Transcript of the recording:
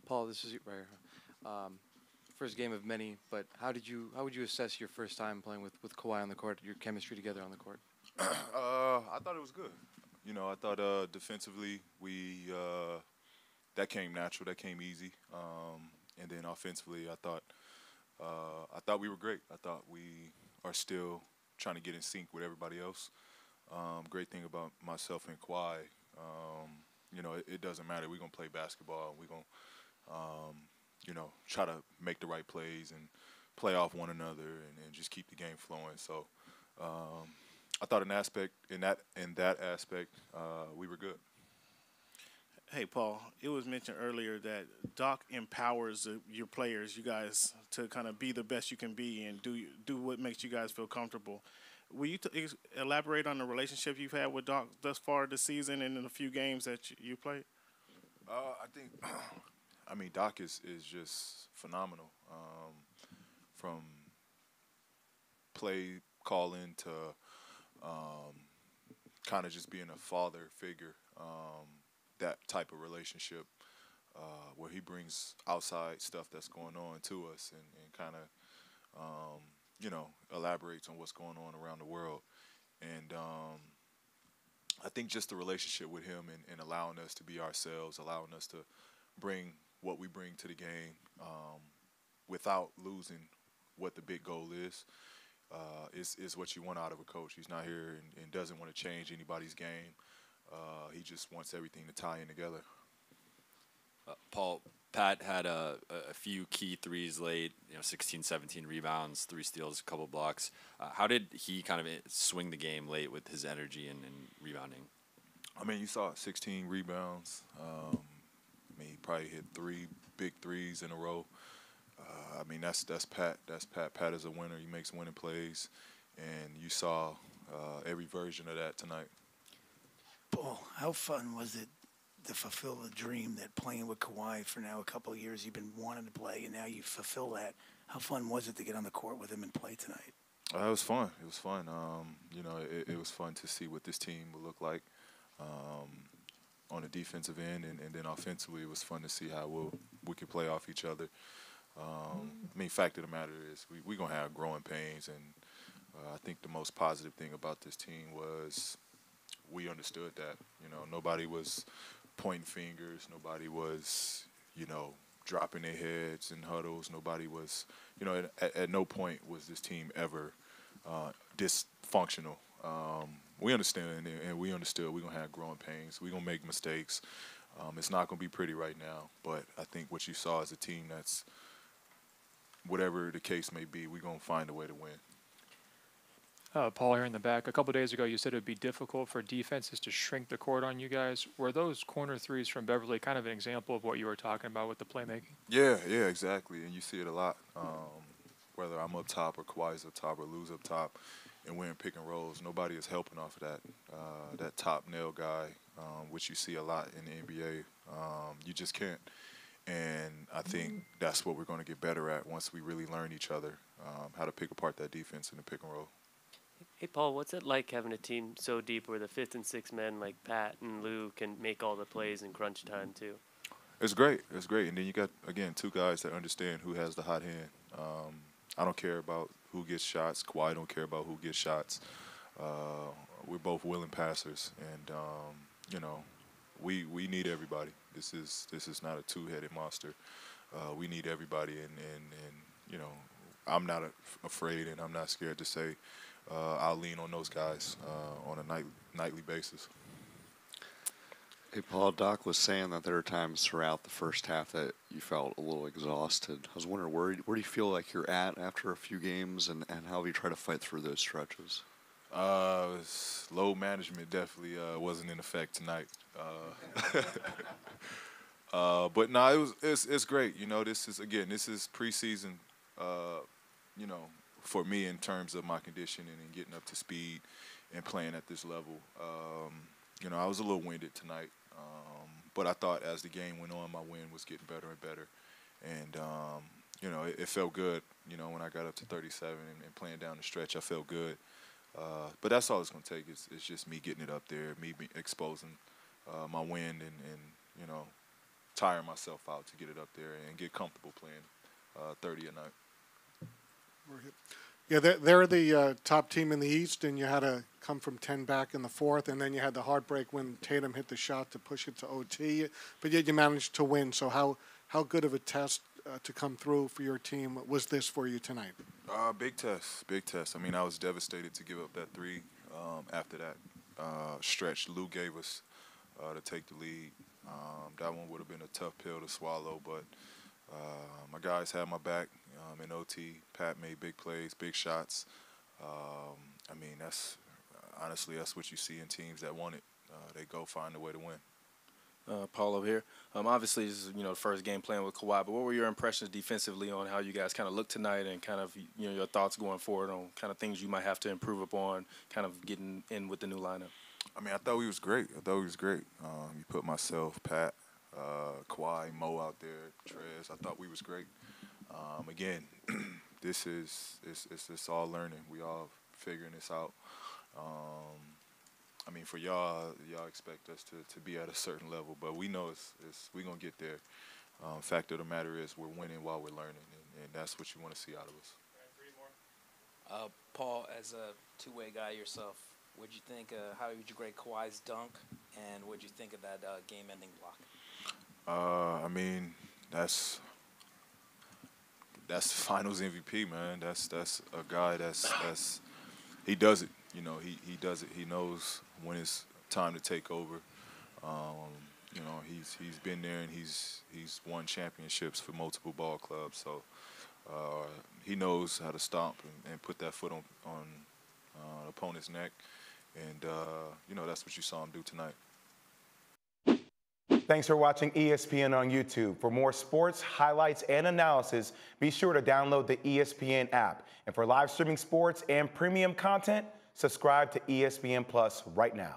Paul, this is right here. First game of many, but how would you assess your first time playing with Kawhi on the court, your chemistry together on the court? I thought it was good. I thought defensively that came natural, that came easy, and then offensively, I thought we were great. I thought we are still trying to get in sync with everybody else. Great thing about myself and Kawhi, it doesn't matter. We're gonna play basketball. We're gonna try to make the right plays and play off one another and just keep the game flowing. So I thought in that aspect, we were good. Hey, Paul, it was mentioned earlier that Doc empowers your players, you guys, to kind of be the best you can be and do what makes you guys feel comfortable. Will you elaborate on the relationship you've had with Doc thus far this season and in the few games that you played? I think, Doc is just phenomenal. From play calling to kind of just being a father figure, that type of relationship where he brings outside stuff that's going on to us and kind of, elaborates on what's going on around the world. And I think just the relationship with him and allowing us to be ourselves, allowing us to bring what we bring to the game without losing what the big goal is what you want out of a coach. He's not here and doesn't want to change anybody's game. He just wants everything to tie in together. Paul, Pat had a few key threes late, 16, 17 rebounds, 3 steals, a couple blocks. How did he kind of swing the game late with his energy and rebounding? You saw 16 rebounds. He probably hit 3 big threes in a row. That's Pat. That's Pat. Pat is a winner. He makes winning plays, and you saw every version of that tonight. Paul, how fun was it to fulfill the dream that playing with Kawhi for now a couple of years you've been wanting to play, and now you fulfill that? How fun was it to get on the court with him and play tonight? It was fun. It was fun. It was fun to see what this team would look like on the defensive end, and then offensively, it was fun to see how we could play off each other. Fact of the matter is we're going to have growing pains, and I think the most positive thing about this team was we understood that. Nobody was pointing fingers. Nobody was, dropping their heads in huddles. Nobody was, at no point was this team ever dysfunctional. We understand, and we understood we're going to have growing pains. We're going to make mistakes. It's not going to be pretty right now, but I think what you saw is a team that's, whatever the case may be, we're going to find a way to win. Paul here in the back. A couple days ago, you said it would be difficult for defenses to shrink the court on you guys. Were those corner threes from Beverly kind of an example of what you were talking about with the playmaking? Yeah, exactly. And you see it a lot, whether I'm up top or Kawhi's up top or Lou's up top, and we're in pick and rolls. Nobody is helping off of that. That top nail guy, which you see a lot in the NBA, you just can't. And I think that's what we're going to get better at once we really learn each other, how to pick apart that defense in the pick and roll. Hey, Paul, what's it like having a team so deep where the fifth and sixth men like Pat and Lou can make all the plays in crunch time too? It's great. It's great. And then you got, again, 2 guys that understand who has the hot hand. I don't care about who gets shots. Kawhi don't care about who gets shots. We're both willing passers. And, we need everybody. This is not a 2-headed monster. We need everybody. And I'm not afraid and I'm not scared to say I'll lean on those guys on a nightly basis. Hey, Paul, Doc was saying that there are times throughout the first half that you felt a little exhausted. I was wondering, where do you feel like you're at after a few games, and how have you tried to fight through those stretches? Load management definitely wasn't in effect tonight. But no, it's great. This is preseason, for me in terms of my conditioning and getting up to speed and playing at this level. I was a little winded tonight, but I thought as the game went on, my wind was getting better and better. And, it felt good, when I got up to 37 and playing down the stretch, I felt good. But that's all it's going to take. It's just me getting it up there, me exposing my wind and tire myself out to get it up there and get comfortable playing 30 a night. Yeah, they're the top team in the East, and you had to come from 10 back in the fourth, and then you had the heartbreak when Tatum hit the shot to push it to OT, but yet you managed to win. So how good of a test to come through for your team was this for you tonight? Big test. I mean, I was devastated to give up that three after that stretch Lou gave us to take the lead. That one would have been a tough pill to swallow, but my guys had my back in OT. Pat made big plays, big shots. I mean, honestly, that's what you see in teams that want it. They go find a way to win. Paul over here. Obviously, this is the first game playing with Kawhi, but what were your impressions defensively on how you guys kind of looked tonight, and kind of your thoughts going forward on kind of things you might have to improve upon, kind of getting in with the new lineup? I mean, I thought we was great. You put myself, Pat, Kawhi, Mo out there, Trez. I thought we was great. Again, it's all learning. We all figuring this out. I mean, for y'all expect us to be at a certain level, but we know we're going to get there. Fact of the matter is we're winning while we're learning, and that's what you want to see out of us. Paul, as a two-way guy yourself, what'd you think? How would you grade Kawhi's dunk, and what'd you think of that game-ending block? I mean, that's Finals MVP, man. That's a guy that's he does it. He does it. He knows when it's time to take over. He's been there, and he's won championships for multiple ball clubs. So he knows how to stomp and put that foot on an opponent's neck, and that's what you saw him do tonight. Thanks for watching ESPN on YouTube. For more sports, highlights, and analysis, be sure to download the ESPN app. And for live streaming sports and premium content, subscribe to ESPN Plus right now.